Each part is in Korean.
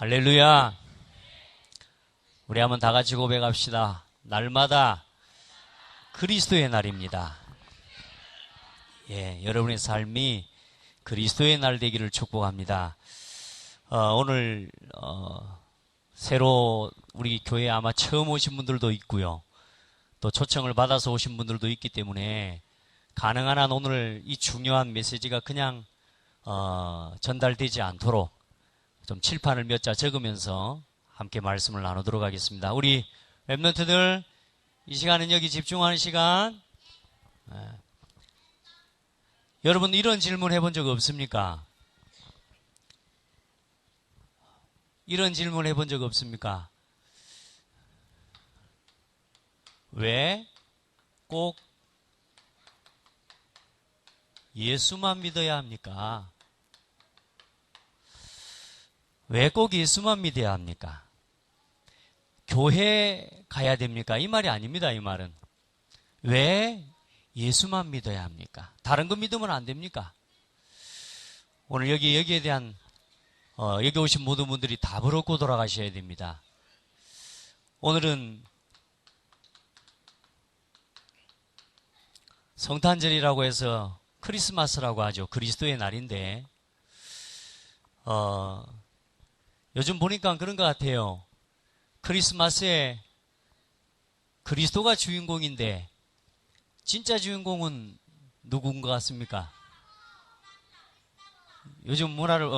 할렐루야. 우리 한번 다 같이 고백합시다. 날마다 그리스도의 날입니다. 예, 여러분의 삶이 그리스도의 날 되기를 축복합니다. 오늘 새로 우리 교회에 아마 처음 오신 분들도 있고요. 또 초청을 받아서 오신 분들도 있기 때문에 가능한 한 오늘 이 중요한 메시지가 그냥 전달되지 않도록 좀 칠판을 몇 자 적으면서 함께 말씀을 나누도록 하겠습니다. 우리 랩런트들 이 시간은 여기 집중하는 시간. 여러분 이런 질문 해본 적 없습니까? 이런 질문 해본 적 없습니까? 왜 꼭 예수만 믿어야 합니까? 왜 꼭 예수만 믿어야 합니까? 교회 가야 됩니까? 이 말이 아닙니다. 이 말은. 왜 예수만 믿어야 합니까? 다른 거 믿으면 안 됩니까? 오늘 여기에 대한 여기 오신 모든 분들이 답을 얻고 돌아가셔야 됩니다. 오늘은 성탄절이라고 해서 크리스마스라고 하죠. 그리스도의 날인데 요즘 보니까 그런 것 같아요. 크리스마스에 그리스도가 주인공인데 진짜 주인공은 누군 것 같습니까? 요즘 문화를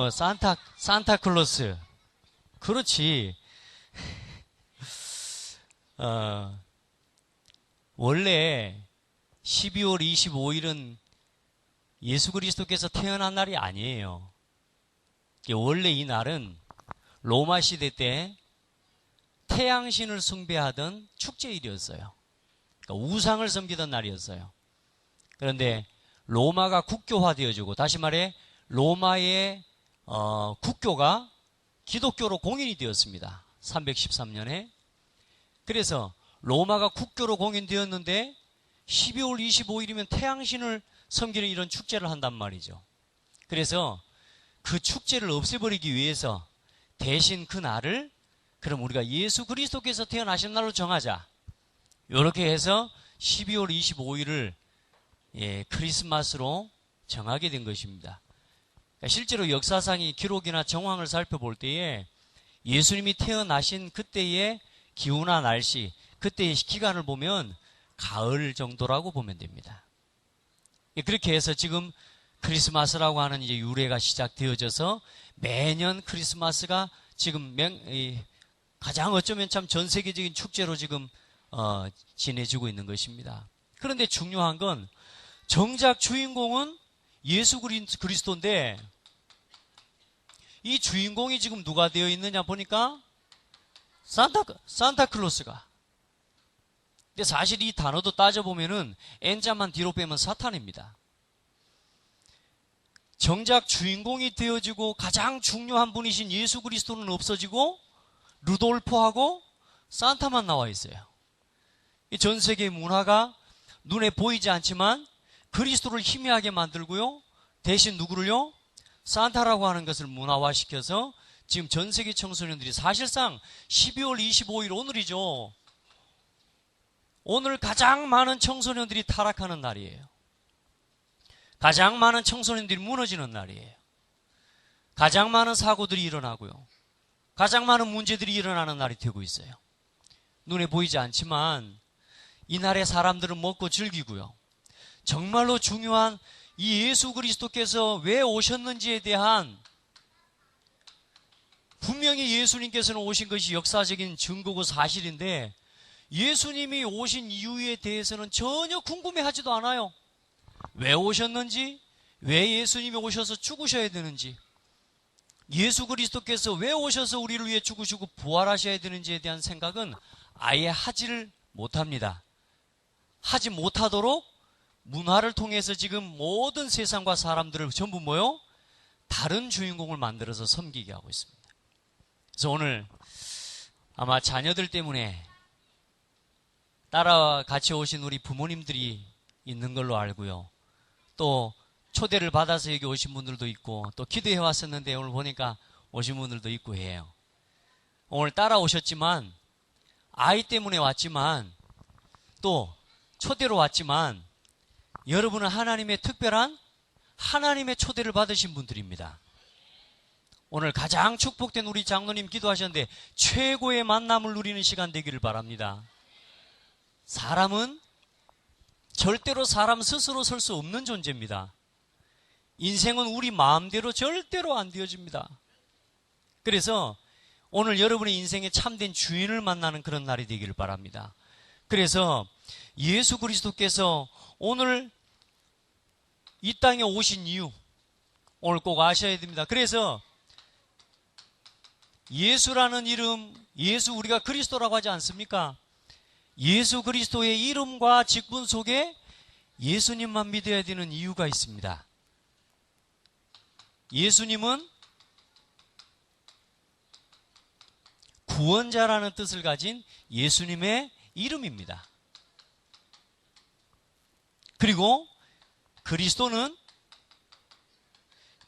산타클로스. 그렇지. 원래 12월 25일은 예수 그리스도께서 태어난 날이 아니에요. 원래 이 날은 로마 시대 때 태양신을 숭배하던 축제일이었어요. 그러니까 우상을 섬기던 날이었어요. 그런데 로마가 국교화되어지고, 다시 말해 로마의 국교가 기독교로 공인이 되었습니다. 313년에. 그래서 로마가 국교로 공인되었는데 12월 25일이면 태양신을 섬기는 이런 축제를 한단 말이죠. 그래서 그 축제를 없애버리기 위해서 대신 그 날을 그럼 우리가 예수 그리스도께서 태어나신 날로 정하자. 이렇게 해서 12월 25일을 크리스마스로 정하게 된 것입니다. 그러니까 실제로 역사상의 기록이나 정황을 살펴볼 때에 예수님이 태어나신 그때의 기후나 날씨, 그때의 기간을 보면 가을 정도라고 보면 됩니다. 그렇게 해서 지금 크리스마스라고 하는 이제 유래가 시작되어져서 매년 크리스마스가 지금 가장 어쩌면 참 전 세계적인 축제로 지금 지내지고 있는 것입니다. 그런데 중요한 건 정작 주인공은 예수 그리스도인데 이 주인공이 지금 누가 되어 있느냐 보니까 산타클로스가. 근데 사실 이 단어도 따져보면은 N자만 뒤로 빼면 사탄입니다. 정작 주인공이 되어지고 가장 중요한 분이신 예수 그리스도는 없어지고 루돌프하고 산타만 나와 있어요. 전 세계 문화가 눈에 보이지 않지만 그리스도를 희미하게 만들고요. 대신 누구를요? 산타라고 하는 것을 문화화시켜서 지금 전 세계 청소년들이 사실상 12월 25일 오늘이죠. 오늘 가장 많은 청소년들이 타락하는 날이에요. 가장 많은 청소년들이 무너지는 날이에요. 가장 많은 사고들이 일어나고요. 가장 많은 문제들이 일어나는 날이 되고 있어요. 눈에 보이지 않지만 이날에 사람들은 먹고 즐기고요. 정말로 중요한 이 예수 그리스도께서 왜 오셨는지에 대한 분명히 예수님께서는 오신 것이 역사적인 증거고 사실인데 예수님이 오신 이유에 대해서는 전혀 궁금해하지도 않아요. 왜 오셨는지, 왜 예수님이 오셔서 죽으셔야 되는지, 예수 그리스도께서 왜 오셔서 우리를 위해 죽으시고 부활하셔야 되는지에 대한 생각은 아예 하지를 못합니다. 하지 못하도록 문화를 통해서 지금 모든 세상과 사람들을 전부 뭐요? 다른 주인공을 만들어서 섬기게 하고 있습니다. 그래서 오늘 아마 자녀들 때문에 따라 같이 오신 우리 부모님들이 있는 걸로 알고요. 또 초대를 받아서 여기 오신 분들도 있고 또 기도해 왔었는데 오늘 보니까 오신 분들도 있고 해요. 오늘 따라오셨지만, 아이 때문에 왔지만, 또 초대로 왔지만, 여러분은 하나님의 특별한 하나님의 초대를 받으신 분들입니다. 오늘 가장 축복된 우리 장로님 기도하셨는데 최고의 만남을 누리는 시간 되기를 바랍니다. 사람은 절대로 사람 스스로 설 수 없는 존재입니다. 인생은 우리 마음대로 절대로 안 되어집니다. 그래서 오늘 여러분의 인생에 참된 주인을 만나는 그런 날이 되기를 바랍니다. 그래서 예수 그리스도께서 오늘 이 땅에 오신 이유, 오늘 꼭 아셔야 됩니다. 그래서 예수라는 이름, 예수 우리가 그리스도라고 하지 않습니까? 예수 그리스도의 이름과 직분 속에 예수님만 믿어야 되는 이유가 있습니다. 예수님은 구원자라는 뜻을 가진 예수님의 이름입니다. 그리고 그리스도는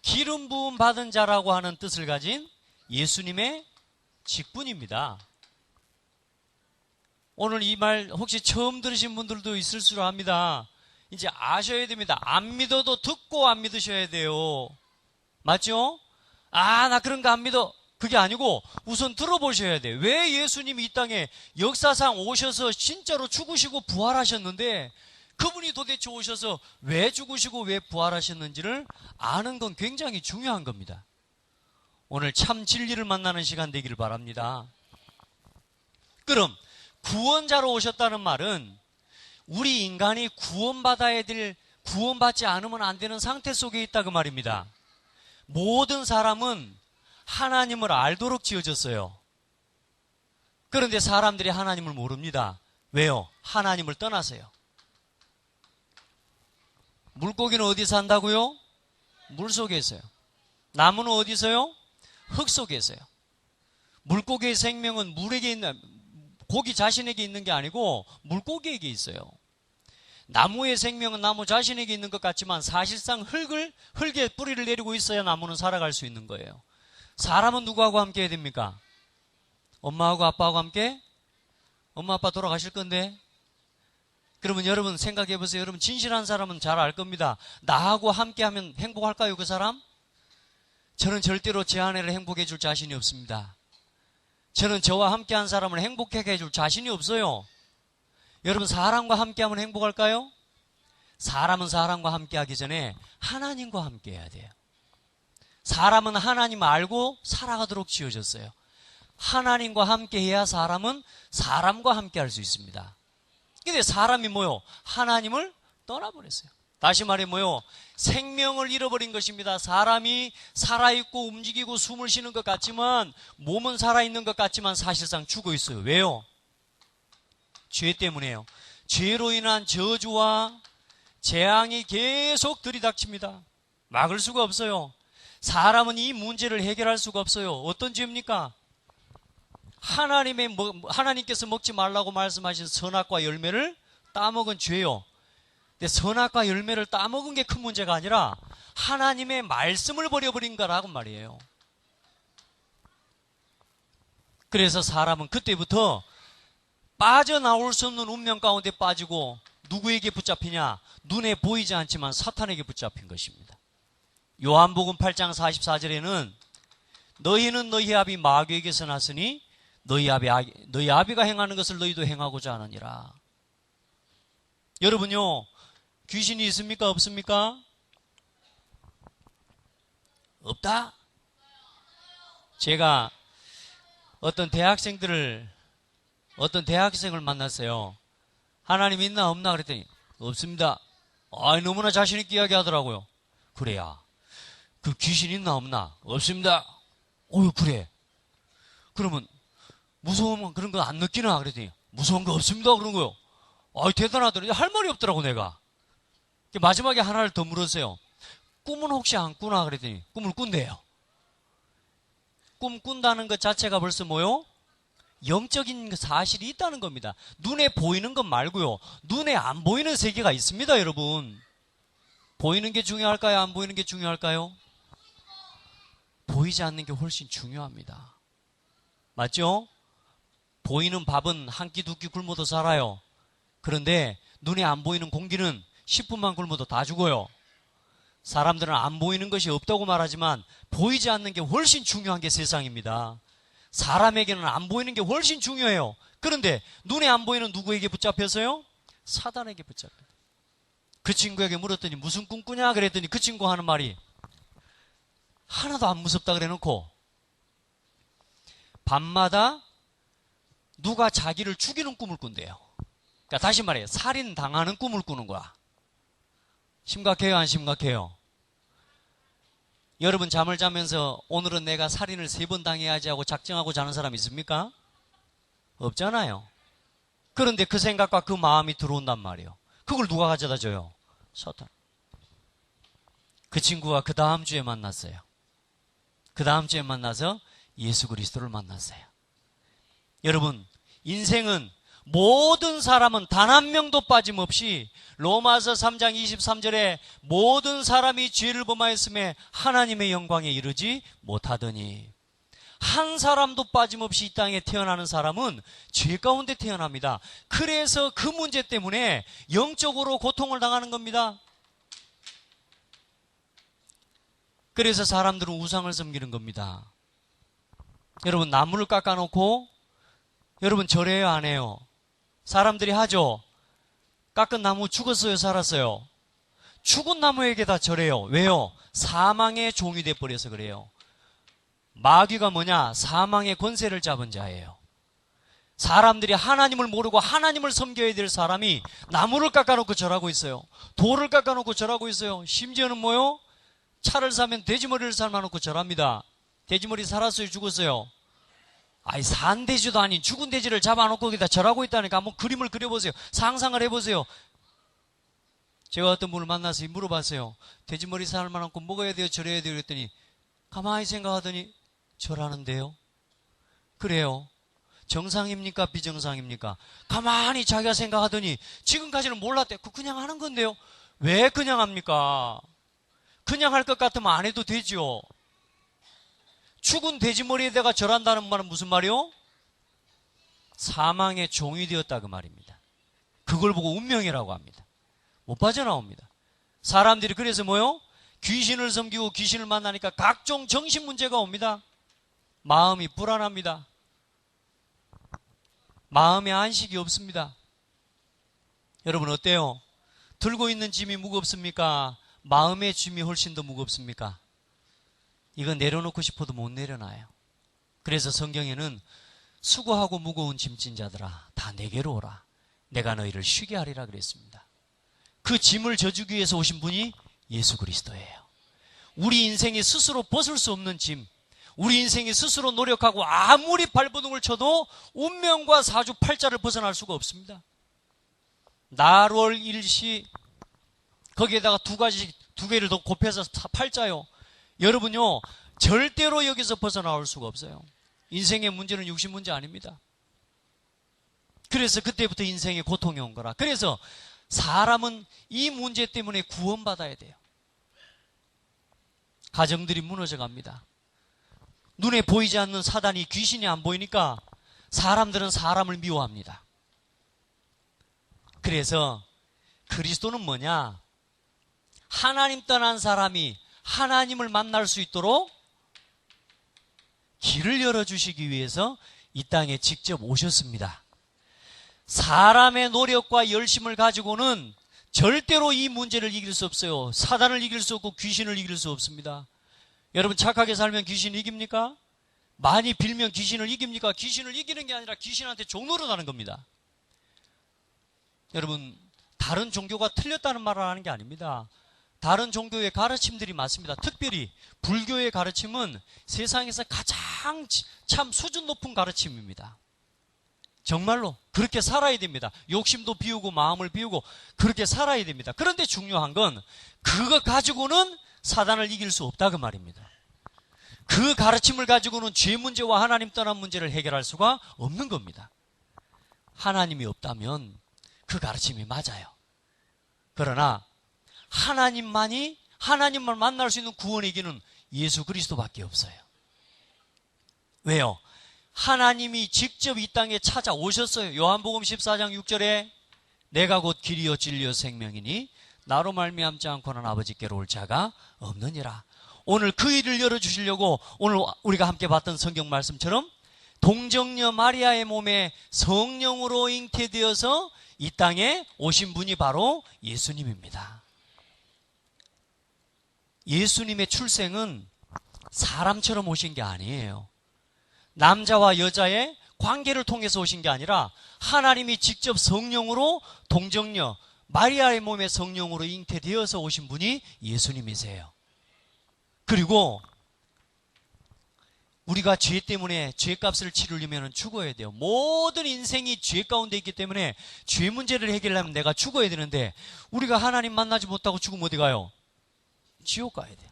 기름 부음 받은 자라고 하는 뜻을 가진 예수님의 직분입니다. 오늘 이 말 혹시 처음 들으신 분들도 있을 줄 압니다. 이제 아셔야 됩니다. 안 믿어도 듣고 안 믿으셔야 돼요. 맞죠? 나 그런 거 안 믿어. 그게 아니고 우선 들어보셔야 돼요. 왜 예수님이 이 땅에 역사상 오셔서 진짜로 죽으시고 부활하셨는데 그분이 도대체 오셔서 왜 죽으시고 왜 부활하셨는지를 아는 건 굉장히 중요한 겁니다. 오늘 참 진리를 만나는 시간 되기를 바랍니다. 그럼 구원자로 오셨다는 말은 우리 인간이 구원받아야 될, 구원받지 않으면 안 되는 상태 속에 있다 그 말입니다. 모든 사람은 하나님을 알도록 지어졌어요. 그런데 사람들이 하나님을 모릅니다. 왜요? 하나님을 떠나서요. 물고기는 어디 산다고요? 물 속에 있어요. 나무는 어디서요? 흙 속에 있어요. 물고기의 생명은 물에게 있는, 고기 자신에게 있는 게 아니고 물고기에게 있어요. 나무의 생명은 나무 자신에게 있는 것 같지만 사실상 흙에 뿌리를 내리고 있어야 나무는 살아갈 수 있는 거예요. 사람은 누구하고 함께 해야 됩니까? 엄마하고 아빠하고 함께? 엄마 아빠 돌아가실 건데? 그러면 여러분 생각해 보세요. 여러분 진실한 사람은 잘 알 겁니다. 나하고 함께 하면 행복할까요, 그 사람? 저는 절대로 제 아내를 행복해 줄 자신이 없습니다. 저는 저와 함께한 사람을 행복하게 해줄 자신이 없어요. 여러분 사람과 함께하면 행복할까요? 사람은 사람과 함께하기 전에 하나님과 함께해야 돼요. 사람은 하나님 알고 살아가도록 지어졌어요. 하나님과 함께해야 사람은 사람과 함께할 수 있습니다. 근데 사람이 뭐요? 하나님을 떠나버렸어요. 다시 말해 뭐요? 생명을 잃어버린 것입니다. 사람이 살아있고 움직이고 숨을 쉬는 것 같지만 몸은 살아있는 것 같지만 사실상 죽어 있어요. 왜요? 죄 때문에요. 죄로 인한 저주와 재앙이 계속 들이닥칩니다. 막을 수가 없어요. 사람은 이 문제를 해결할 수가 없어요. 어떤 죄입니까? 하나님께서 먹지 말라고 말씀하신 선악과 열매를 따먹은 죄요. 근데 선악과 열매를 따먹은 게 큰 문제가 아니라 하나님의 말씀을 버려버린 거라고 말이에요. 그래서 사람은 그때부터 빠져나올 수 없는 운명 가운데 빠지고 누구에게 붙잡히냐? 눈에 보이지 않지만 사탄에게 붙잡힌 것입니다. 요한복음 8장 44절에는 너희는 너희 아비 마귀에게서 났으니 너희 아비가 행하는 것을 너희도 행하고자 하느니라. 여러분요, 귀신이 있습니까? 없습니까? 없다? 제가 어떤 대학생을 만났어요. 하나님 있나 없나 그랬더니 없습니다. 너무나 자신 있게 이야기하더라고요. 그래야 그 귀신 있나 없나? 없습니다. 그래. 그러면 무서우면 그런 거 안 느끼나? 그랬더니 무서운 거 없습니다. 그런 거요. 대단하더라고요. 할 말이 없더라고 내가. 마지막에 하나를 더 물었어요. 꿈은 혹시 안 꾸나? 그랬더니 꿈을 꾼대요. 꿈 꾼다는 것 자체가 벌써 뭐요? 영적인 사실이 있다는 겁니다. 눈에 보이는 것 말고요. 눈에 안 보이는 세계가 있습니다, 여러분. 보이는 게 중요할까요? 안 보이는 게 중요할까요? 보이지 않는 게 훨씬 중요합니다. 맞죠? 보이는 밥은 한 끼 두 끼 굶어도 살아요. 그런데 눈에 안 보이는 공기는 10분만 굶어도 다 죽어요. 사람들은 안 보이는 것이 없다고 말하지만 보이지 않는 게 훨씬 중요한 게 세상입니다. 사람에게는 안 보이는 게 훨씬 중요해요. 그런데 눈에 안 보이는 누구에게 붙잡혔어요? 사단에게 붙잡혔어요. 그 친구에게 물었더니 무슨 꿈 꾸냐 그랬더니 그 친구 하는 말이 하나도 안 무섭다 그래놓고 밤마다 누가 자기를 죽이는 꿈을 꾼대요. 그러니까 다시 말해 살인 당하는 꿈을 꾸는 거야. 심각해요, 안 심각해요? 여러분 잠을 자면서 오늘은 내가 살인을 3번 당해야지 하고 작정하고 자는 사람 있습니까? 없잖아요. 그런데 그 생각과 그 마음이 들어온단 말이에요. 그걸 누가 가져다 줘요? 사탄. 그 친구가 그 다음 주에 만났어요. 그 다음 주에 만나서 예수 그리스도를 만났어요. 여러분, 인생은 모든 사람은 단 한 명도 빠짐없이 로마서 3장 23절에 모든 사람이 죄를 범하였음에 하나님의 영광에 이르지 못하더니 한 사람도 빠짐없이 이 땅에 태어나는 사람은 죄 가운데 태어납니다. 그래서 그 문제 때문에 영적으로 고통을 당하는 겁니다. 그래서 사람들은 우상을 섬기는 겁니다. 여러분 나무를 깎아놓고 여러분 절해요 안 해요? 사람들이 하죠. 깎은 나무 죽었어요 살았어요? 죽은 나무에게다 절해요. 왜요? 사망의 종이 돼버려서 그래요. 마귀가 뭐냐? 사망의 권세를 잡은 자예요. 사람들이 하나님을 모르고 하나님을 섬겨야 될 사람이 나무를 깎아놓고 절하고 있어요. 돌을 깎아놓고 절하고 있어요. 심지어는 뭐요? 차를 사면 돼지머리를 삶아놓고 절합니다. 돼지머리 살았어요 죽었어요? 아이 산 돼지도 아닌 죽은 돼지를 잡아놓고 거기다 절하고 있다니까. 한번 그림을 그려보세요. 상상을 해보세요. 제가 어떤 분을 만나서 물어봤어요. 돼지머리 삶아놓고 먹어야 돼요 절해야 돼요 그랬더니 가만히 생각하더니 절하는데요. 그래요. 정상입니까 비정상입니까? 가만히 자기가 생각하더니 지금까지는 몰랐대. 그냥 하는 건데요. 왜 그냥 합니까? 그냥 할 것 같으면 안 해도 되죠. 죽은 돼지머리에다가 절한다는 말은 무슨 말이요? 사망의 종이 되었다 그 말입니다. 그걸 보고 운명이라고 합니다. 못 빠져나옵니다. 사람들이 그래서 뭐요? 귀신을 섬기고 귀신을 만나니까 각종 정신 문제가 옵니다. 마음이 불안합니다. 마음에 안식이 없습니다. 여러분 어때요? 들고 있는 짐이 무겁습니까? 마음의 짐이 훨씬 더 무겁습니까? 이건 내려놓고 싶어도 못 내려놔요. 그래서 성경에는 수고하고 무거운 짐진 자들아 다 내게로 오라. 내가 너희를 쉬게 하리라 그랬습니다. 그 짐을 져주기 위해서 오신 분이 예수 그리스도예요. 우리 인생이 스스로 벗을 수 없는 짐, 우리 인생이 스스로 노력하고 아무리 발버둥을 쳐도 운명과 사주팔자를 벗어날 수가 없습니다. 날월일시 거기에다가 두 개를 더 곱해서 팔자요. 여러분요 절대로 여기서 벗어나올 수가 없어요. 인생의 문제는 육신 문제 아닙니다. 그래서 그때부터 인생의 고통이 온 거라. 그래서 사람은 이 문제 때문에 구원받아야 돼요. 가정들이 무너져 갑니다. 눈에 보이지 않는 사단이 귀신이 안 보이니까 사람들은 사람을 미워합니다. 그래서 그리스도는 뭐냐? 하나님 떠난 사람이 하나님을 만날 수 있도록 길을 열어주시기 위해서 이 땅에 직접 오셨습니다. 사람의 노력과 열심을 가지고는 절대로 이 문제를 이길 수 없어요. 사단을 이길 수 없고 귀신을 이길 수 없습니다. 여러분 착하게 살면 귀신 이깁니까? 많이 빌면 귀신을 이깁니까? 귀신을 이기는 게 아니라 귀신한테 종노릇하는 겁니다. 여러분 다른 종교가 틀렸다는 말을 하는 게 아닙니다. 다른 종교의 가르침들이 많습니다. 특별히 불교의 가르침은 세상에서 가장 참 수준 높은 가르침입니다. 정말로 그렇게 살아야 됩니다. 욕심도 비우고 마음을 비우고 그렇게 살아야 됩니다. 그런데 중요한 건 그거 가지고는 사단을 이길 수 없다 그 말입니다. 그 가르침을 가지고는 죄 문제와 하나님 떠난 문제를 해결할 수가 없는 겁니다. 하나님이 없다면 그 가르침이 맞아요. 그러나 하나님만이 하나님만 만날 수 있는 구원의 길은 예수 그리스도밖에 없어요. 왜요? 하나님이 직접 이 땅에 찾아오셨어요. 요한복음 14장 6절에 내가 곧 길이요 진리요 생명이니 나로 말미암지 않고는 아버지께로 올 자가 없느니라. 오늘 그 일을 열어주시려고 오늘 우리가 함께 봤던 성경 말씀처럼 동정녀 마리아의 몸에 성령으로 잉태되어서 이 땅에 오신 분이 바로 예수님입니다. 예수님의 출생은 사람처럼 오신 게 아니에요. 남자와 여자의 관계를 통해서 오신 게 아니라 하나님이 직접 성령으로 동정녀 마리아의 몸에 성령으로 잉태되어서 오신 분이 예수님이세요. 그리고 우리가 죄 때문에 죄값을 치르려면 죽어야 돼요. 모든 인생이 죄 가운데 있기 때문에 죄 문제를 해결하려면 내가 죽어야 되는데 우리가 하나님 만나지 못하고 죽으면 어디 가요? 지옥 가야 돼요.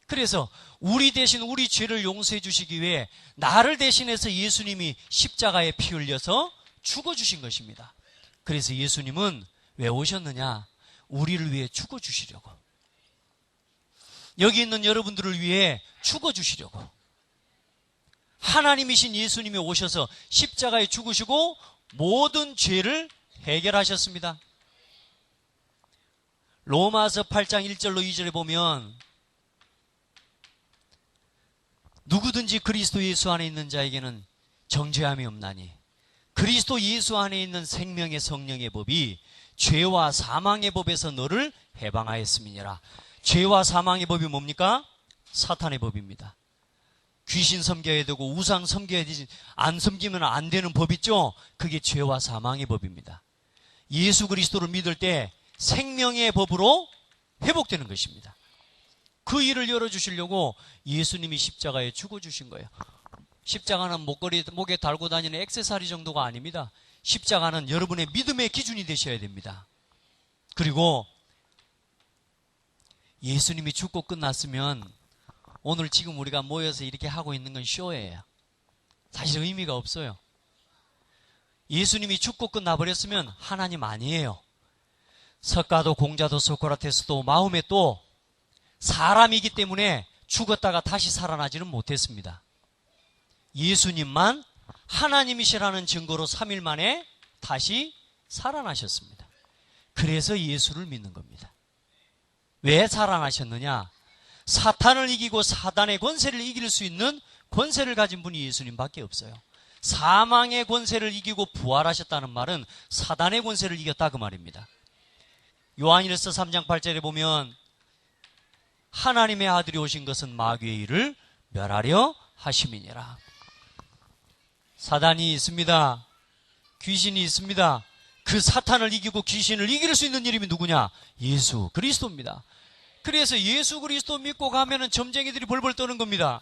그래서 우리 대신 우리 죄를 용서해 주시기 위해 나를 대신해서 예수님이 십자가에 피 흘려서 죽어주신 것입니다. 그래서 예수님은 왜 오셨느냐? 우리를 위해 죽어주시려고. 여기 있는 여러분들을 위해 죽어주시려고. 하나님이신 예수님이 오셔서 십자가에 죽으시고 모든 죄를 해결하셨습니다. 로마서 8장 1절로 2절에 보면 누구든지 그리스도 예수 안에 있는 자에게는 정죄함이 없나니 그리스도 예수 안에 있는 생명의 성령의 법이 죄와 사망의 법에서 너를 해방하였음이니라. 죄와 사망의 법이 뭡니까? 사탄의 법입니다. 귀신 섬겨야 되고 우상 섬겨야 되지, 안 섬기면 안 되는 법 있죠? 그게 죄와 사망의 법입니다. 예수 그리스도를 믿을 때 생명의 법으로 회복되는 것입니다. 그 일을 열어주시려고 예수님이 십자가에 죽어주신 거예요. 십자가는 목에 달고 다니는 액세서리 정도가 아닙니다. 십자가는 여러분의 믿음의 기준이 되셔야 됩니다. 그리고 예수님이 죽고 끝났으면 오늘 지금 우리가 모여서 이렇게 하고 있는 건 쇼예요. 사실 의미가 없어요. 예수님이 죽고 끝나버렸으면 하나님 아니에요. 석가도 공자도 소크라테스도 마음에 또 사람이기 때문에 죽었다가 다시 살아나지는 못했습니다. 예수님만 하나님이시라는 증거로 3일 만에 다시 살아나셨습니다. 그래서 예수를 믿는 겁니다. 왜 살아나셨느냐? 사탄을 이기고 사단의 권세를 이길 수 있는 권세를 가진 분이 예수님밖에 없어요. 사망의 권세를 이기고 부활하셨다는 말은 사단의 권세를 이겼다 그 말입니다. 요한일서 3장 8절에 보면 하나님의 아들이 오신 것은 마귀의 일을 멸하려 하심이니라. 사단이 있습니다. 귀신이 있습니다. 그 사탄을 이기고 귀신을 이길 수 있는 이름이 누구냐? 예수 그리스도입니다. 그래서 예수 그리스도 믿고 가면은 점쟁이들이 벌벌 떠는 겁니다.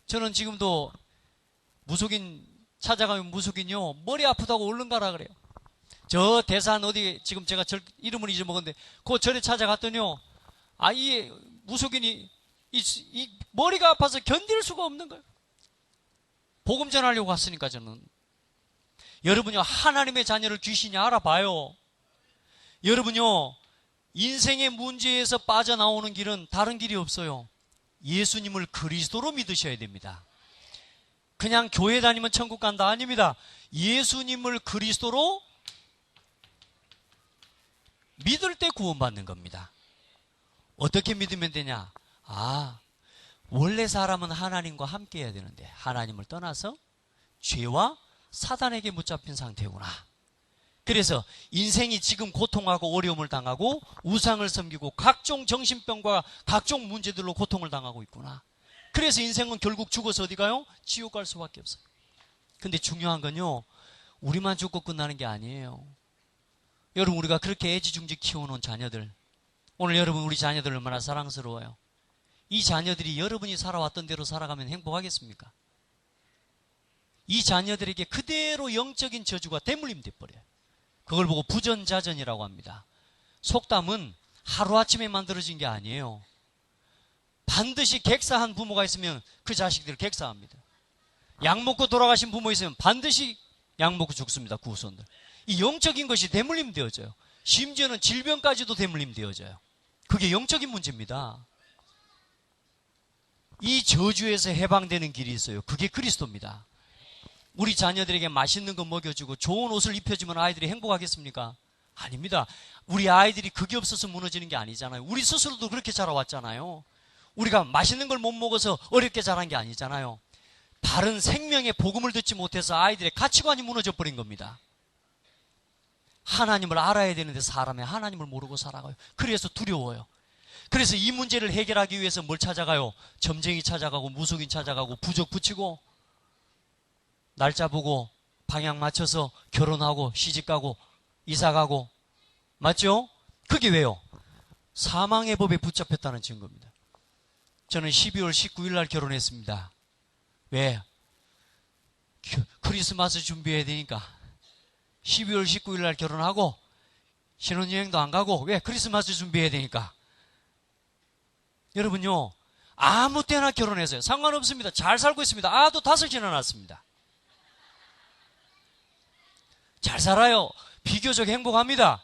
저는 지금도 무속인 찾아가면 무속인요 머리 아프다고 얼른 가라 그래요. 저 대산 어디 지금 제가 이름을 잊어먹었는데 그 절에 찾아갔더니요 이 무속인이 이 머리가 아파서 견딜 수가 없는 거예요. 복음 전하려고 갔으니까 저는. 여러분요 하나님의 자녀를 귀신이 알아봐요. 여러분요 인생의 문제에서 빠져나오는 길은 다른 길이 없어요. 예수님을 그리스도로 믿으셔야 됩니다. 그냥 교회 다니면 천국 간다 아닙니다. 예수님을 그리스도로 믿을 때 구원받는 겁니다. 어떻게 믿으면 되냐? 원래 사람은 하나님과 함께 해야 되는데 하나님을 떠나서 죄와 사단에게 붙잡힌 상태구나. 그래서 인생이 지금 고통하고 어려움을 당하고 우상을 섬기고 각종 정신병과 각종 문제들로 고통을 당하고 있구나. 그래서 인생은 결국 죽어서 어디 가요? 지옥 갈 수밖에 없어요. 근데 중요한 건요 우리만 죽고 끝나는 게 아니에요. 여러분 우리가 그렇게 애지중지 키워놓은 자녀들, 오늘 여러분 우리 자녀들 얼마나 사랑스러워요. 이 자녀들이 여러분이 살아왔던 대로 살아가면 행복하겠습니까? 이 자녀들에게 그대로 영적인 저주가 대물림 돼버려요. 그걸 보고 부전자전이라고 합니다. 속담은 하루아침에 만들어진 게 아니에요. 반드시 객사한 부모가 있으면 그 자식들을 객사합니다. 약 먹고 돌아가신 부모 있으면 반드시 약 먹고 죽습니다. 그 후손들. 이 영적인 것이 대물림 되어져요. 심지어는 질병까지도 대물림 되어져요. 그게 영적인 문제입니다. 이 저주에서 해방되는 길이 있어요. 그게 그리스도입니다. 우리 자녀들에게 맛있는 거 먹여주고 좋은 옷을 입혀주면 아이들이 행복하겠습니까? 아닙니다. 우리 아이들이 그게 없어서 무너지는 게 아니잖아요. 우리 스스로도 그렇게 자라왔잖아요. 우리가 맛있는 걸 못 먹어서 어렵게 자란 게 아니잖아요. 바른 생명의 복음을 듣지 못해서 아이들의 가치관이 무너져 버린 겁니다. 하나님을 알아야 되는데 사람이 하나님을 모르고 살아가요. 그래서 두려워요. 그래서 이 문제를 해결하기 위해서 뭘 찾아가요? 점쟁이 찾아가고 무속인 찾아가고 부적 붙이고 날짜 보고 방향 맞춰서 결혼하고 시집가고 이사가고, 맞죠? 그게 왜요? 사망의 법에 붙잡혔다는 증거입니다. 저는 12월 19일 날 결혼했습니다. 왜? 크리스마스 준비해야 되니까 12월 19일 날 결혼하고 신혼여행도 안 가고, 왜? 크리스마스 준비해야 되니까. 여러분요, 아무 때나 결혼해서요, 상관없습니다. 잘 살고 있습니다. 아도 5이나 낳았습니다. 잘 살아요. 비교적 행복합니다.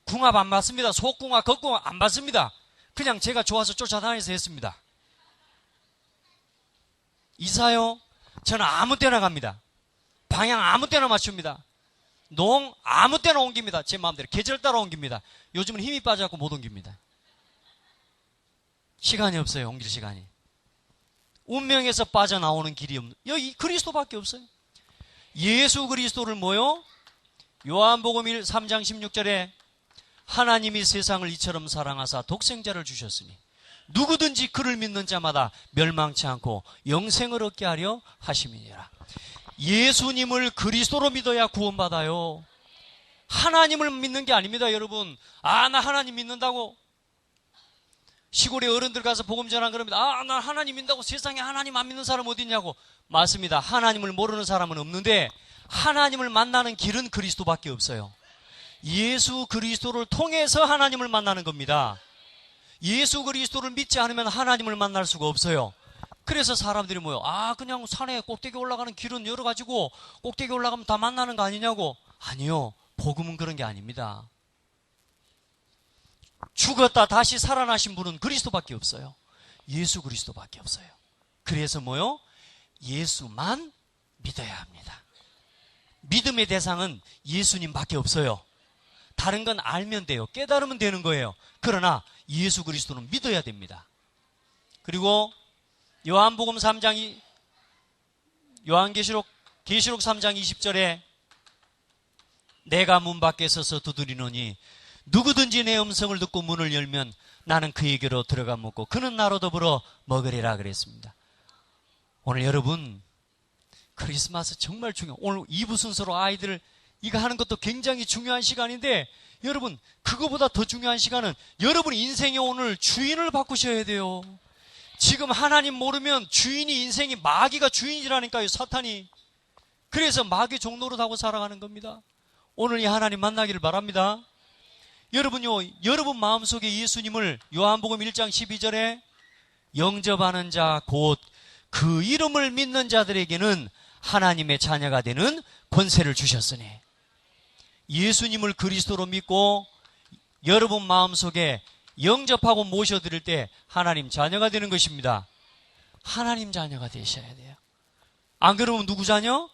궁합 안 맞습니다. 속궁합, 겉궁합 안 맞습니다. 그냥 제가 좋아서 쫓아다니면서 했습니다. 이사요, 저는 아무 때나 갑니다. 방향 아무 때나 맞춥니다. 농 아무 때나 옮깁니다. 제 마음대로 계절 따라 옮깁니다. 요즘은 힘이 빠져갖고 못 옮깁니다. 시간이 없어요. 옮길 시간이. 운명에서 빠져나오는 길이 없는, 여기 그리스도밖에 없어요. 예수 그리스도를 뭐요? 요한복음 3장 16절에 하나님이 세상을 이처럼 사랑하사 독생자를 주셨으니 누구든지 그를 믿는 자마다 멸망치 않고 영생을 얻게 하려 하심이니라. 예수님을 그리스도로 믿어야 구원받아요. 하나님을 믿는 게 아닙니다, 여러분. 나 하나님 믿는다고. 시골에 어른들 가서 복음 전하는 그럽니다. 나 하나님 믿는다고. 세상에 하나님 안 믿는 사람 어디 있냐고. 맞습니다. 하나님을 모르는 사람은 없는데 하나님을 만나는 길은 그리스도밖에 없어요. 예수 그리스도를 통해서 하나님을 만나는 겁니다. 예수 그리스도를 믿지 않으면 하나님을 만날 수가 없어요. 그래서 사람들이 뭐요? 그냥 산에 꼭대기 올라가는 길은 여러 가지고 꼭대기 올라가면 다 만나는 거 아니냐고. 아니요. 복음은 그런 게 아닙니다. 죽었다 다시 살아나신 분은 그리스도밖에 없어요. 예수 그리스도밖에 없어요. 그래서 뭐요? 예수만 믿어야 합니다. 믿음의 대상은 예수님밖에 없어요. 다른 건 알면 돼요. 깨달으면 되는 거예요. 그러나 예수 그리스도는 믿어야 됩니다. 그리고 요한복음 3장 계시록 3장 20절에 내가 문 밖에 서서 두드리노니 누구든지 내 음성을 듣고 문을 열면 나는 그에게로 들어가 먹고 그는 나로 더불어 먹으리라 그랬습니다. 오늘 여러분 크리스마스 정말 중요해요. 오늘 2부 순서로 아이들 이거 하는 것도 굉장히 중요한 시간인데, 여러분 그거보다 더 중요한 시간은 여러분 인생의 오늘 주인을 바꾸셔야 돼요. 지금 하나님 모르면 주인이, 인생이 마귀가 주인이라니까요, 사탄이. 그래서 마귀 종노릇하고 살아가는 겁니다. 오늘 이 하나님 만나기를 바랍니다. 여러분요, 여러분 마음속에 예수님을 요한복음 1장 12절에 영접하는 자 곧 그 이름을 믿는 자들에게는 하나님의 자녀가 되는 권세를 주셨으니, 예수님을 그리스도로 믿고 여러분 마음속에 영접하고 모셔드릴 때 하나님 자녀가 되는 것입니다. 하나님 자녀가 되셔야 돼요. 안 그러면 누구 자녀?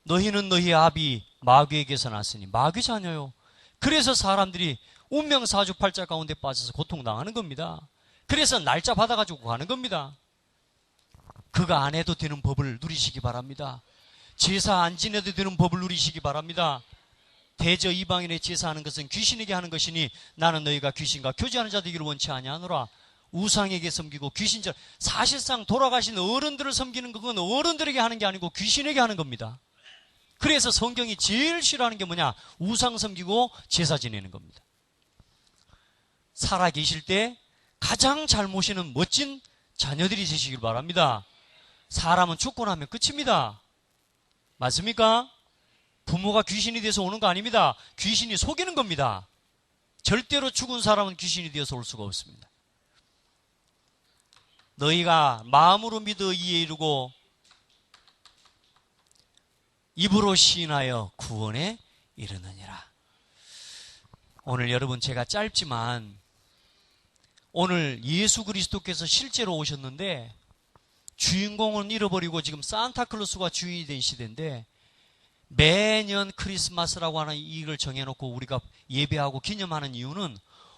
너희는 너희 아비 마귀에게서 났으니 마귀 자녀요. 그래서 사람들이 운명 사주팔자 가운데 빠져서 고통당하는 겁니다. 그래서 날짜 받아가지고 가는 겁니다. 그거 안 해도 되는 법을 누리시기 바랍니다. 제사 안 지내도 되는 법을 누리시기 바랍니다. 대저 이방인의 제사하는 것은 귀신에게 하는 것이니 나는 너희가 귀신과 교제하는 자 되기를 원치 아니하노라. 우상에게 섬기고 귀신절, 사실상 돌아가신 어른들을 섬기는 그건 어른들에게 하는 게 아니고 귀신에게 하는 겁니다. 그래서 성경이 제일 싫어하는 게 뭐냐? 우상 섬기고 제사 지내는 겁니다. 살아계실 때 가장 잘 모시는 멋진 자녀들이 되시길 바랍니다. 사람은 죽고 나면 끝입니다. 맞습니까? 부모가 귀신이 돼서 오는 거 아닙니다. 귀신이 속이는 겁니다. 절대로 죽은 사람은 귀신이 되어서 올 수가 없습니다. 너희가 마음으로 믿어 이에 이르고 입으로 시인하여 구원에 이르느니라. 오늘 여러분 제가 짧지만 오늘 예수 그리스도께서 실제로 오셨는데 주인공은 잃어버리고 지금 산타클로스가 주인이 된 시대인데 매년 크리스마스라고 하는 이익을 정해놓고 우리가 예배하고 기념하는 이유는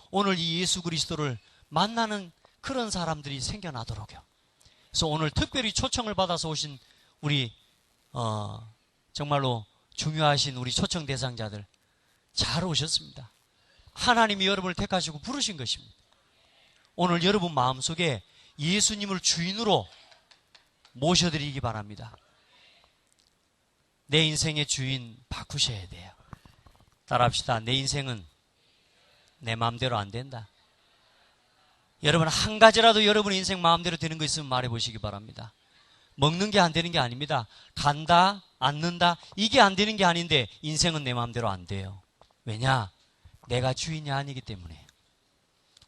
오늘 이 예수 그리스도를 만나는 그런 사람들이 생겨나도록요. 그래서 오늘 특별히 초청을 받아서 오신 우리 정말로 중요하신 우리 초청 대상자들 잘 오셨습니다. 하나님이 여러분을 택하시고 부르신 것입니다. 오늘 여러분 마음속에 예수님을 주인으로 모셔드리기 바랍니다. 내 인생의 주인 바꾸셔야 돼요. 따라합시다. 내 인생은 내 마음대로 안 된다. 여러분 한 가지라도 여러분의 인생 마음대로 되는 거 있으면 말해보시기 바랍니다. 먹는 게 안 되는 게 아닙니다. 간다, 앉는다, 이게 안 되는 게 아닌데 인생은 내 마음대로 안 돼요. 왜냐? 내가 주인이 아니기 때문에.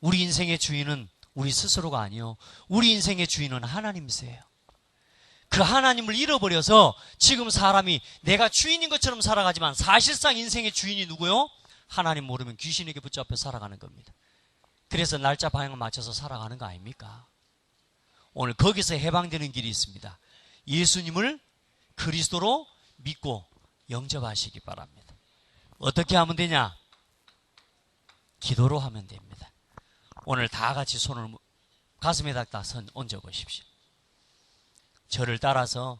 우리 인생의 주인은 우리 스스로가 아니요. 우리 인생의 주인은 하나님이세요. 그 하나님을 잃어버려서 지금 사람이 내가 주인인 것처럼 살아가지만 사실상 인생의 주인이 누구요? 하나님 모르면 귀신에게 붙잡혀 살아가는 겁니다. 그래서 날짜 방향을 맞춰서 살아가는 거 아닙니까? 오늘 거기서 해방되는 길이 있습니다. 예수님을 그리스도로 믿고 영접하시기 바랍니다. 어떻게 하면 되냐? 기도로 하면 됩니다. 오늘 다 같이 손을 가슴에다 손 얹어 보십시오. 저를 따라서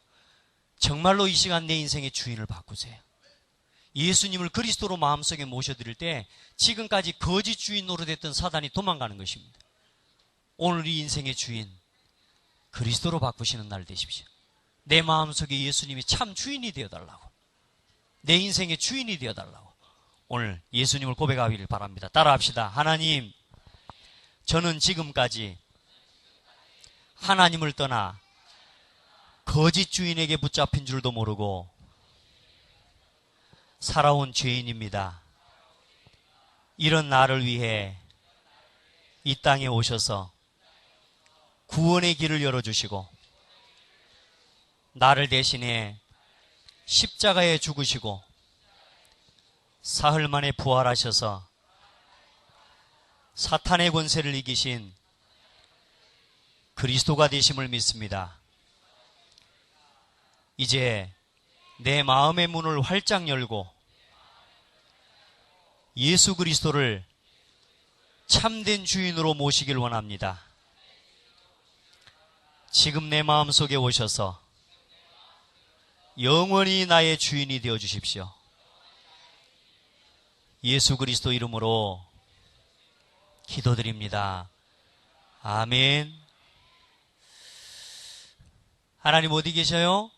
정말로 이 시간 내 인생의 주인을 바꾸세요. 예수님을 그리스도로 마음속에 모셔드릴 때 지금까지 거짓 주인 노릇했던 사단이 도망가는 것입니다. 오늘 이 인생의 주인 그리스도로 바꾸시는 날 되십시오. 내 마음속에 예수님이 참 주인이 되어달라고, 내 인생의 주인이 되어달라고 오늘 예수님을 고백하기를 바랍니다. 따라합시다. 하나님, 저는 지금까지 하나님을 떠나 거짓 주인에게 붙잡힌 줄도 모르고 살아온 죄인입니다. 이런 나를 위해 이 땅에 오셔서 구원의 길을 열어주시고 나를 대신해 십자가에 죽으시고 사흘 만에 부활하셔서 사탄의 권세를 이기신 그리스도가 되심을 믿습니다. 이제 내 마음의 문을 활짝 열고 예수 그리스도를 참된 주인으로 모시길 원합니다. 지금 내 마음속에 오셔서 영원히 나의 주인이 되어 주십시오. 예수 그리스도 이름으로 기도드립니다. 아멘. 하나님 어디 계셔요?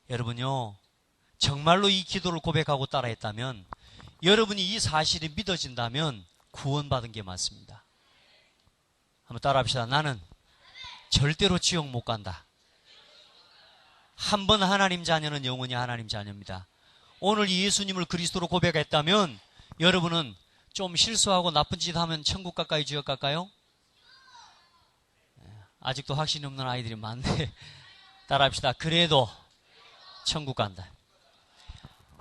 여러분요, 정말로 이 기도를 고백하고 따라했다면, 여러분이 이 사실이 믿어진다면 구원받은 게 맞습니다. 한번 따라합시다. 나는 절대로 지옥 못 간다. 한 번 하나님 자녀는 영원히 하나님 자녀입니다. 오늘 예수님을 그리스도로 고백했다면 여러분은 좀 실수하고 나쁜 짓 하면 천국 갈까요? 지옥 갈까요? 아직도 확신이 없는 아이들이 많네. 따라합시다. 그래도 천국 간다.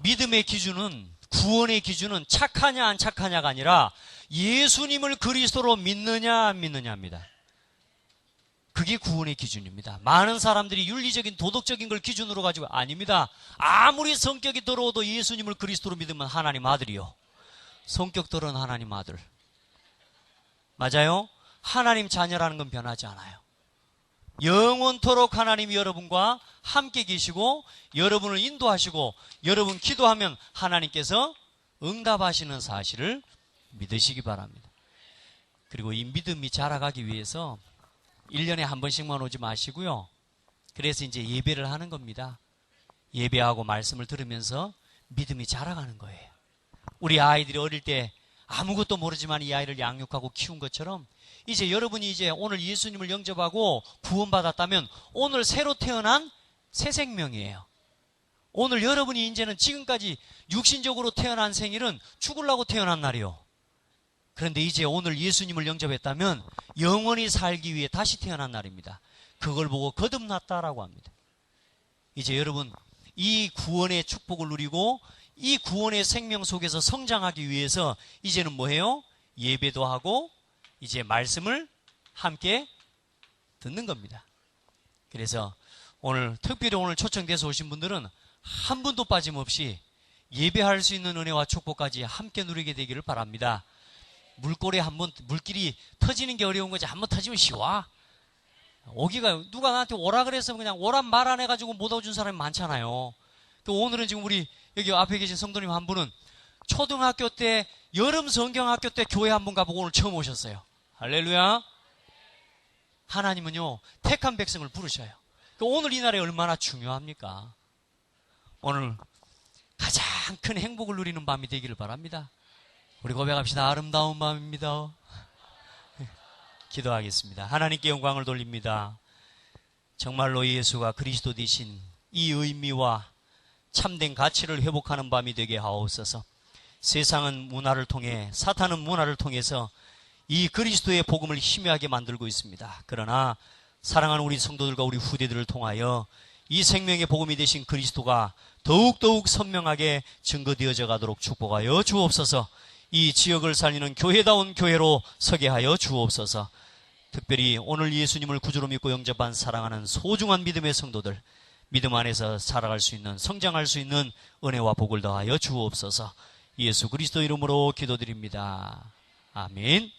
믿음의 기준은, 구원의 기준은 착하냐 안 착하냐가 아니라 예수님을 그리스도로 믿느냐 안 믿느냐입니다. 그게 구원의 기준입니다. 많은 사람들이 윤리적인 도덕적인 걸 기준으로 가지고, 아닙니다. 아무리 성격이 더러워도 예수님을 그리스도로 믿으면 하나님 아들이요. 성격 더러운 하나님 아들. 맞아요? 하나님 자녀라는 건 변하지 않아요. 영원토록 하나님이 여러분과 함께 계시고 여러분을 인도하시고 여러분 기도하면 하나님께서 응답하시는 사실을 믿으시기 바랍니다. 그리고 이 믿음이 자라가기 위해서 1년에 한 번씩만 오지 마시고요. 그래서 이제 예배를 하는 겁니다. 예배하고 말씀을 들으면서 믿음이 자라가는 거예요. 우리 아이들이 어릴 때 아무것도 모르지만 이 아이를 양육하고 키운 것처럼 이제 여러분이 이제 오늘 예수님을 영접하고 구원받았다면 오늘 새로 태어난 새 생명이에요. 오늘 여러분이 이제는 지금까지 육신적으로 태어난 생일은 죽으려고 태어난 날이요. 그런데 이제 오늘 예수님을 영접했다면 영원히 살기 위해 다시 태어난 날입니다. 그걸 보고 거듭났다라고 합니다. 이제 여러분 이 구원의 축복을 누리고 이 구원의 생명 속에서 성장하기 위해서 이제는 뭐예요? 예배도 하고 이제 말씀을 함께 듣는 겁니다. 그래서 특별히 오늘 초청돼서 오신 분들은 한 분도 빠짐없이 예배할 수 있는 은혜와 축복까지 함께 누리게 되기를 바랍니다. 물길이 터지는 게 어려운 거지 한번 터지면 쉬워. 오기가 누가 나한테 오라 그래서 그냥 오란 말 안 해가지고 못 와준 사람이 많잖아요. 오늘은 지금 우리 여기 앞에 계신 성도님 한 분은 초등학교 때 여름 성경학교 때 교회 한 번 가보고 오늘 처음 오셨어요. 할렐루야. 하나님은요 택한 백성을 부르셔요. 오늘 이 날에 얼마나 중요합니까? 오늘 가장 큰 행복을 누리는 밤이 되기를 바랍니다. 우리 고백합시다. 아름다운 밤입니다. 기도하겠습니다. 하나님께 영광을 돌립니다. 정말로 예수가 그리스도 되신 이 의미와 참된 가치를 회복하는 밤이 되게 하옵소서. 세상은 문화를 통해, 사탄은 문화를 통해서 이 그리스도의 복음을 희미하게 만들고 있습니다. 그러나 사랑하는 우리 성도들과 우리 후대들을 통하여 이 생명의 복음이 되신 그리스도가 더욱더욱 선명하게 증거되어져 가도록 축복하여 주옵소서. 이 지역을 살리는 교회다운 교회로 서게 하여 주옵소서. 특별히 오늘 예수님을 구주로 믿고 영접한 사랑하는 소중한 믿음의 성도들, 믿음 안에서 살아갈 수 있는, 성장할 수 있는 은혜와 복을 더하여 주옵소서. 예수 그리스도 이름으로 기도드립니다. 아멘.